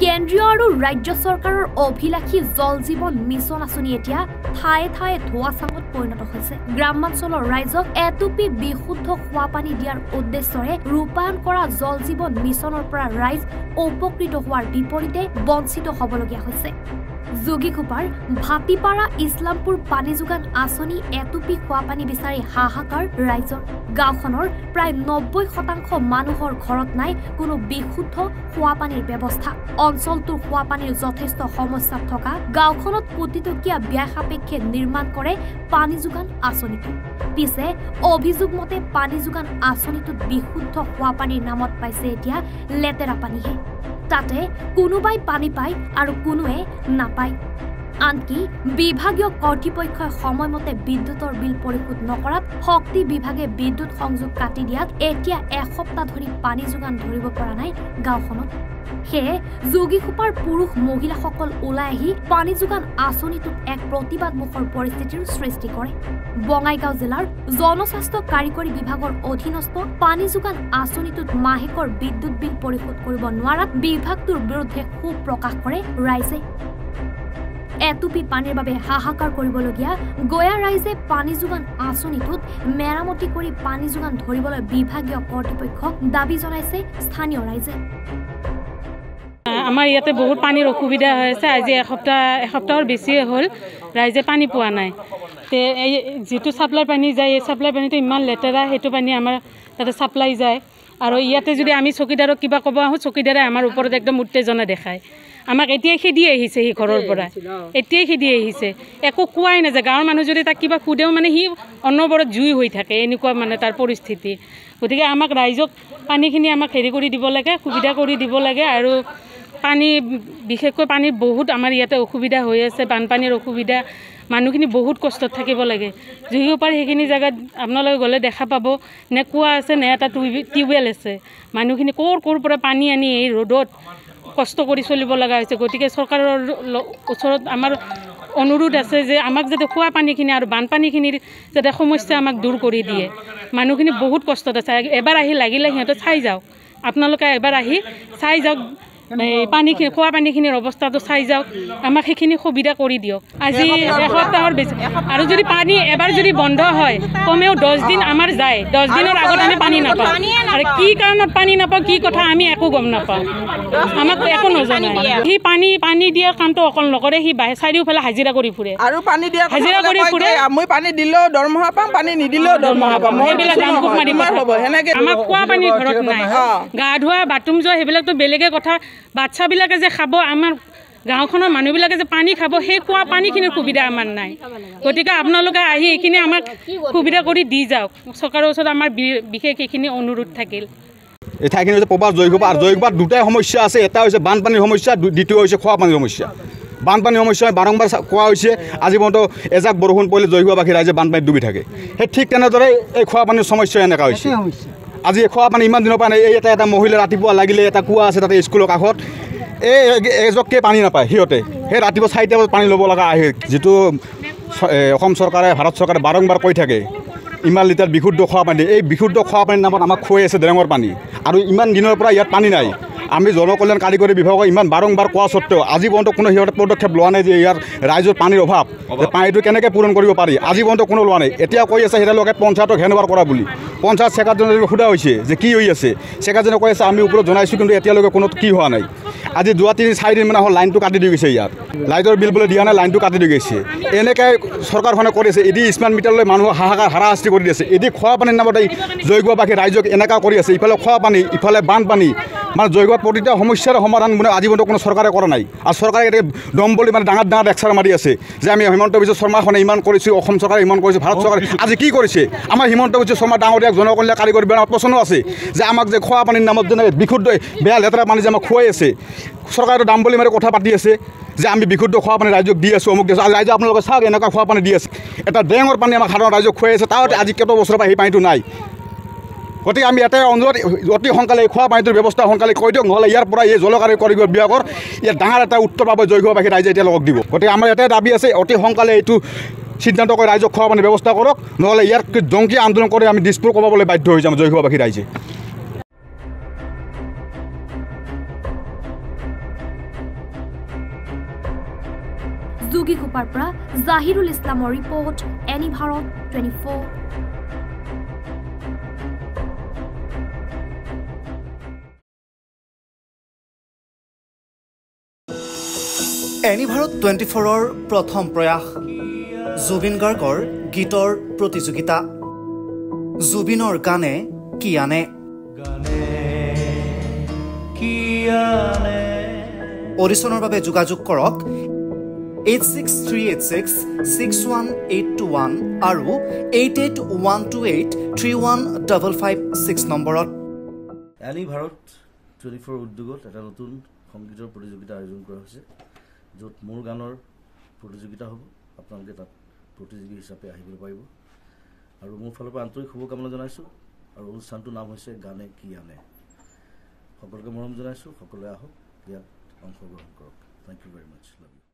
কেন্দ্ৰীয় আৰু ৰাজ্য চৰকাৰৰ অভিলাষী জল জীৱন মিছন আঁচনি এতিয়া ঠায়ে ঠায়ে ধোৱা চাঙত পৰিণত হৈছে। গ্ৰামাঞ্চলৰ ৰাইজক এটুপি বিশুদ্ধ খোৱা পানী দিয়াৰ উদ্দেশ্যৰে ৰূপায়ণ কৰা জল জীৱন মিছনৰ পৰা ৰাইজ উপকৃত হোৱাৰ বিপৰীতে বঞ্চিত হ'বলগীয়া হৈছে। যোগীঘোপাৰ ভাটিপাৰা ইছলামপুৰ পানী যোগান আঁচনি এটুপি খোৱা পানী বিচাৰি হাহাকাৰ ৰাইজৰ। গাঁওখনৰ প্ৰায় 90% মানুহৰ ঘৰত নাই কোনো বিশুদ্ধ খোৱা পানীৰ ব্যৱস্থা। অঞ্চলটোৰ খোৱা পানীৰ যথেষ্ট সমস্যা থকা গাঁওখনত কোটিটকীয়া ব্যয় সাপেক্ষে নিৰ্মাণ কৰে পানী যোগান আঁচনিটো। পিছে অভিযোগ মতে পানী যোগান আঁচনিটোত বিশুদ্ধ খোৱা পানীৰ নামত পাইছে এতিয়া লেতেৰা পানীহে। তাতে কোনোবাই পানী পায় আৰু কোনোৱে নাপায়। আনকি বিভাগীয় কৰ্তৃপক্ষই সময়মতে বিদ্যুতৰ বিল পৰিশোধ নকৰাত শক্তি বিভাগে বিদ্যুৎ সংযোগ কাটি দিয়াত এতিয়া এসপ্তাহ ধৰি পানী যোগান ধৰিব পৰা নাই গাঁওখনত। সেয়ে যোগীঘোপাৰ পুৰুষ মহিলাসকল ওলাই আহি পানী যোগান আঁচনিটোত এক প্ৰতিবাদমুখৰ পৰিস্থিতিৰ সৃষ্টি কৰে। বঙাইগাঁও জিলাৰ জনস্বাস্থ্য কাৰিকৰী বিভাগৰ অধীনস্থ পানী যোগান আঁচনিটোত মাহেকৰ বিদ্যুৎ বিল পৰিশোধ কৰিব নোৱাৰাত বিভাগটোৰ বিৰুদ্ধে ক্ষোভ প্ৰকাশ কৰে ৰাইজে। এটুপি পানীৰ বাবে হাহাকাৰ কৰিবলগীয়া গয়া ৰাইজে পানী যোগান আঁচনিটোত মেৰামতি কৰি পানী যোগান ধৰিবলৈ বিভাগীয় কৰ্তৃপক্ষক দাবী জনাইছে স্থানীয় ৰাইজে। আমাৰ ইয়াতে বহুত পানীৰ অসুবিধা হৈ আছে। আজি এসপ্তাহৰ বেছিয়ে হ'ল ৰাইজে পানী পোৱা নাই। তে এই যিটো ছাপ্লাই পানী যায় এই ছাপ্লাই পানীটো ইমান লেতেৰা, সেইটো পানী আমাৰ তাতে ছাপ্লাই যায়। আৰু ইয়াতে যদি আমি চকীদাৰক কিবা ক'ব আহোঁ, চকীদাৰে আমাৰ ওপৰত একদম উত্তেজনা দেখায়। আমাক এতিয়াই খেদি আহিছে সি ঘৰৰ পৰা, এতিয়াই খেদি আহিছে, একো কোৱাই নাযায়। গাঁৱৰ মানুহ যদি তাক কিবা সোধেও মানে সি অনবৰত জুই হৈ থাকে, এনেকুৱা মানে তাৰ পৰিস্থিতি। গতিকে আমাক ৰাইজক পানীখিনি আমাক হেৰি কৰি দিব লাগে, সুবিধা কৰি দিব লাগে। আৰু পানী বিশেষকৈ পানীৰ বহুত আমাৰ ইয়াতে অসুবিধা হৈ আছে, বানপানীৰ অসুবিধা, মানুহখিনি বহুত কষ্টত থাকিব লাগে। যোগীঘোপাৰ সেইখিনি জেগাত আপোনালোকে গ'লে দেখা পাব, নে কুঁৱা আছে নে এটা টিউবৱেল আছে। মানুহখিনি ক'ৰ পৰা পানী আনি এই ৰ'দত কষ্ট কৰি চলিব লগা হৈছে। গতিকে চৰকাৰৰ ওচৰত আমাৰ অনুৰোধ আছে যে আমাক যাতে খোৱা পানীখিনি আৰু বানপানীখিনিৰ যাতে সমস্যা আমাক দূৰ কৰি দিয়ে। মানুহখিনি বহুত কষ্টত আছে। এবাৰ আহি লাগিলে সিহঁতে চাই যাওক, আপোনালোকে এবাৰ আহি চাই যাওক, পানীখিনি খোৱা পানীখিনিৰ অৱস্থাটো চাই যাওক, আমাক সেইখিনি সুবিধা কৰি দিয়ক। আজি এসপ্তাহৰ বেছি, আৰু যদি পানী এবাৰ যদি বন্ধ হয় কমেও 10 দিন আমাৰ যায়। 10 দিনৰ আগত আমি পানী নাপাওঁ। আৰু কি কাৰণত পানী নাপাওঁ, কি কথা আমি একো গম নাপাওঁ, আমাক একো নজনায়। সি পানী দিয়াৰ কামটো অকল নকৰে, সি চাৰিওফালে হাজিৰা কৰি ফুৰে আৰু পানী দিয়া হাজিৰা কৰি ফুৰে। মই পানী দিলেও দৰমহা পাম, পানী নিদিলেও দৰমহা পাম। সেইবিলাক দাম খুব মাৰি হ'ব। আমাক খোৱা পানী ঘৰত নাই, গা ধোৱা বাথৰুম যোৱা সেইবিলাকতো বেলেগে কথা। বাচ্চাবিলাকে যে খাব, আমাৰ গাঁওখনৰ মানুহবিলাকে যে পানী খাব, সেই খোৱা পানীখিনিৰ সুবিধা আমাৰ নাই। গতিকে আপোনালোকে আহি এইখিনি আমাক সুবিধা কৰি দি যাওক। চৰকাৰৰ ওচৰত আমাৰ বিশেষ এইখিনি অনুৰোধ থাকিল। এই ঠাইখিনি হৈছে প্ৰবাস জয়ীঘোপা। আৰু জয়ীঘোপাত দুটাই সমস্যা আছে, এটা হৈছে বানপানীৰ সমস্যা, দ্বিতীয় হৈছে খোৱা পানীৰ সমস্যা। বানপানীৰ সমস্যা বাৰম্বাৰ কোৱা হৈছে, আজি পৰ্যন্ত এজাক বৰষুণ পৰিলে জয়ীঘোপাবাসী ৰাইজে বানপানীত ডুবি থাকে। সেই ঠিক তেনেদৰে এই খোৱা পানীৰ সমস্যা এনেকুৱা হৈছে। আজি খোৱা পানী ইমান দিনৰ পৰা নাই। এই এটা মহিলা ৰাতিপুৱা লাগিলে এটা কুঁৱা আছে তাতে স্কুলৰ কাষত, এজককৈ পানী নাপায় সিহঁতে। সেই ৰাতিপুৱা 4টা বজাত পানী ল'ব লগা আহে। যিটো অসম চৰকাৰে, ভাৰত চৰকাৰে বাৰম্বাৰ কৈ থাকে ইমান লিটাৰ বিশুদ্ধ খোৱা পানী, এই বিশুদ্ধ খোৱা পানীৰ নামত আমাক খুৱাই আছে ড্ৰেঙৰ পানী। আৰু ইমান দিনৰ পৰা ইয়াত পানী নাই। আমি জনকল্যাণ কাৰিকৰী বিভাগক ইমান বাৰম্বাৰ কোৱা স্বত্বেও আজি পৰ্যন্ত কোনো সিহঁতে পদক্ষেপ লোৱা নাই যে ইয়াৰ ৰাইজৰ পানীৰ অভাৱ, যে পানীটো কেনেকৈ পূৰণ কৰিব পাৰি, আজি পৰ্যন্ত কোনো লোৱা নাই। এতিয়া কৈ আছে সেইটোলোকে পঞ্চায়তক হেণ্ডঅভাৰ কৰা বুলি। পঞ্চায়ত ছেক্ৰেটাৰীজনক সোধা হৈছে যে কি হৈ আছে, ছেক্ৰেটাৰীজনে কৈ আছে আমি ওপৰত জনাইছোঁ, কিন্তু এতিয়ালৈকে কোনো কি হোৱা নাই। আজি যোৱা 3-4 দিন মানে হ'ল লাইনটো কাটি দি গৈছে। ইয়াত লাইটৰ বিল বোলে দিয়া নাই, লাইনটো কাটি দি গৈছে। এনেকৈ চৰকাৰখনে কৰিছে। এদি স্মাৰ্ট মিটাৰলৈ মানুহক হাৰাশাস্তি কৰি দিছে। এদি খোৱা পানীৰ নামত এই জয়ীঘোপাবাসী ৰাইজক এনেকুৱা কৰি আছে। ইফালে খোৱা পানী, ইফালে বানপানী, মানে জয়ীঘোপাত প্ৰতিটো সমস্যাৰ সমাধান মানে আজি পৰ্যন্ত কোনো চৰকাৰে কৰা নাই। আৰু চৰকাৰে এতিয়া দম বুলি মানে ডাঙৰ লেকচাৰ মাৰি আছে যে আমি হিমন্ত বিশ্ব শৰ্মাখনে ইমান কৰিছোঁ, অসম চৰকাৰে ইমান কৰিছে, ভাৰত চৰকাৰে আজি কি কৰিছে। আমাৰ হিমন্ত বিশ্ব শৰ্মা ডাঙৰীয়া জনকল্যাণ কাৰিকৰী বিভাগত প্ৰশ্ন আছে যে আমাক যে খোৱা পানীৰ নামত যেনে বিশুদ্ধ বেয়া লেতেৰা পানী যে আমাক খুৱাই আছে। চৰকাৰে দাম বুলি মাৰি কথা পাতি আছে যে আমি বিশুদ্ধ খোৱা পানী ৰাইজক দি আছোঁ, অমুক দি আছোঁ। ৰাইজে আপোনালোকে চাওক এনেকুৱা খোৱা পানী দি আছে। এটা ড্ৰেঙৰ পানী আমাক সাধাৰণ ৰাইজক খুৱাই আছে, তাতে আজি কেইটা বছৰৰ পৰা সেই পানীটো নাই। গতিকে আমি এটাই অনুৰোধ, অতি সোনকালে এই খোৱা পানীটোৰ ব্যৱস্থা সোনকালে কৰি দিয়ক, নহ'লে ইয়াৰ পৰা এই জলকাৰিকৰী বিভাগৰ ইয়াত ডাঙৰ এটা উত্তৰ পাব জয়ীঘোপাবাসী ৰাইজে এতিয়া লগ দিব। গতিকে আমাৰ এটাই দাবী আছে, অতি সোনকালে এইটো সিদ্ধান্ত কৰি ৰাইজক খোৱা পানীৰ ব্যৱস্থা কৰক, নহ'লে ইয়াৰ জংকী আন্দোলন কৰি আমি দিছপুৰ কমাবলৈ বাধ্য হৈ যাম জয়ীঘোপাবাসী ৰাইজে। যোগীঘোপাৰ পৰা জাহিৰুল ইছলামৰ ৰিপৰ্ট এনি ভাৰত 24। এনি ভাৰত 24ৰ প্ৰথম প্ৰয়াস জুবিন গাৰ্গৰ গীতৰ প্ৰতিযোগিতা জুবিনৰ গানে কি আনে অডিশ্যনৰ বাবে যোগাযোগ কৰক 8638661821 আৰু 8812831556 নম্বৰত। এনি ভাৰত 24 উদ্যোগত এটা নতুন সংগীতৰ প্ৰতিযোগিতা আয়োজন কৰা হৈছে, য'ত মোৰ গানৰ প্ৰতিযোগিতা হ'ব। আপোনালোকে তাত প্ৰতিযোগী হিচাপে আহিবলৈ পাৰিব আৰু মোৰ ফালৰ পৰা আন্তৰিক শুভকামনা জনাইছোঁ। আৰু অনুষ্ঠানটোৰ নাম হৈছে গানে কি আনে। সকলোকে মৰম জনাইছোঁ, সকলোৱে আহক, ইয়াত অংশগ্ৰহণ কৰক। Thank you very much. Love U.